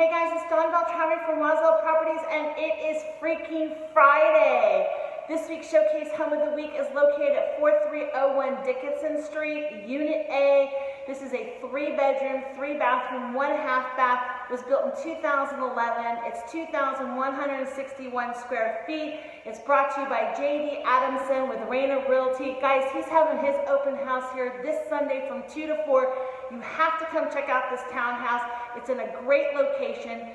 Hey guys, it's Beltrami from Roswell Properties, and it is freaking Friday. This week's Showcase Home of the Week is located at 4301 Dickinson Street, Unit A. This is a 3-bedroom, 3-bathroom, 1.5 bath. It was built in 2011. It's 2,161 square feet. It's brought to you by J.D. Adamson with Realtor Realty. Guys, he's having his open house here this Sunday from 2 to 4. You have to come check out this townhouse. It's in a great location,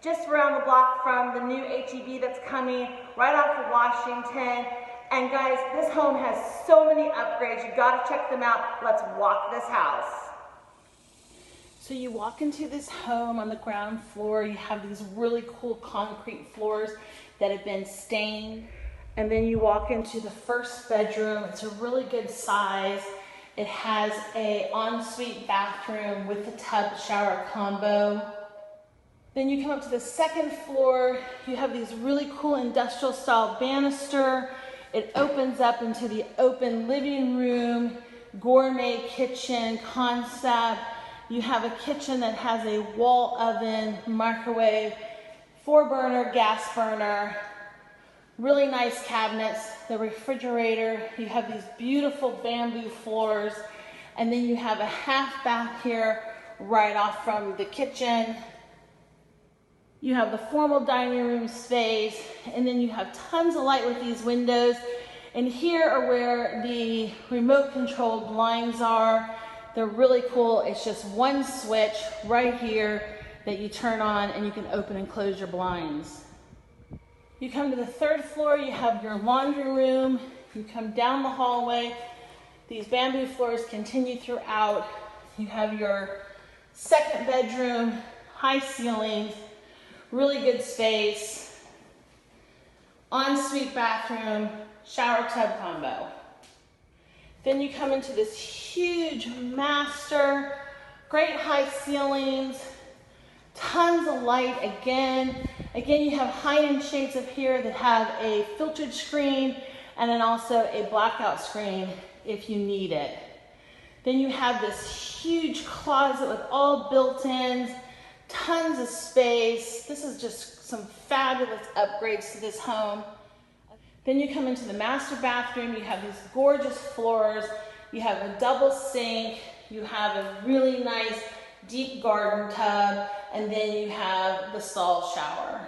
just around the block from the new HEB that's coming, right off of Washington. And guys, this home has so many upgrades. You gotta check them out. Let's walk this house. So you walk into this home on the ground floor. You have these really cool concrete floors that have been stained. And then you walk into the first bedroom. It's a really good size. It has an ensuite bathroom with the tub shower combo. Then you come up to the second floor. You have these really cool industrial style banister. It opens up into the open living room, gourmet kitchen concept. You have a kitchen that has a wall oven, microwave, 4-burner, gas burner, really nice cabinets, the refrigerator. You have these beautiful bamboo floors, and then you have a half bath here right off from the kitchen. You have the formal dining room space, and then you have tons of light with these windows. And here are where the remote controlled blinds are. They're really cool. It's just one switch right here that you turn on, and you can open and close your blinds. You come to the third floor, you have your laundry room. You come down the hallway. These bamboo floors continue throughout. You have your second bedroom, high ceilings, really good space, ensuite bathroom, shower tub combo. Then you come into this huge master, great high ceilings, tons of light again. Again, you have high-end shades up here that have a filtered screen and then also a blackout screen if you need it. Then you have this huge closet with all built-ins, tons of space. This is just some fabulous upgrades to this home. Then you come into the master bathroom. You have these gorgeous floors. You have a double sink. You have a really nice deep garden tub, and then you have the stall shower.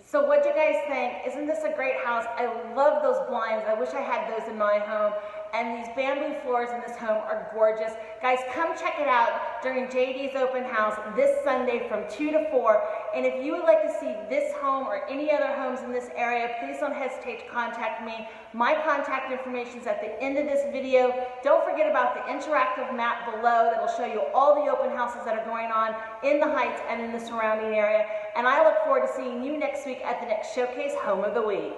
So what do you guys think? Isn't this a great house? I love those blinds. I wish I had those in my home. And these bamboo floors in this home are gorgeous. Guys, come check it out during JD's open house this Sunday from 2 to 4. And if you would like to see this home or any other homes in this area, please don't hesitate to contact me. My contact information is at the end of this video. Don't forget about the interactive map below that will show you all the open houses that are going on in the Heights and in the surrounding area. And I look forward to seeing you next week at the next Showcase Home of the Week.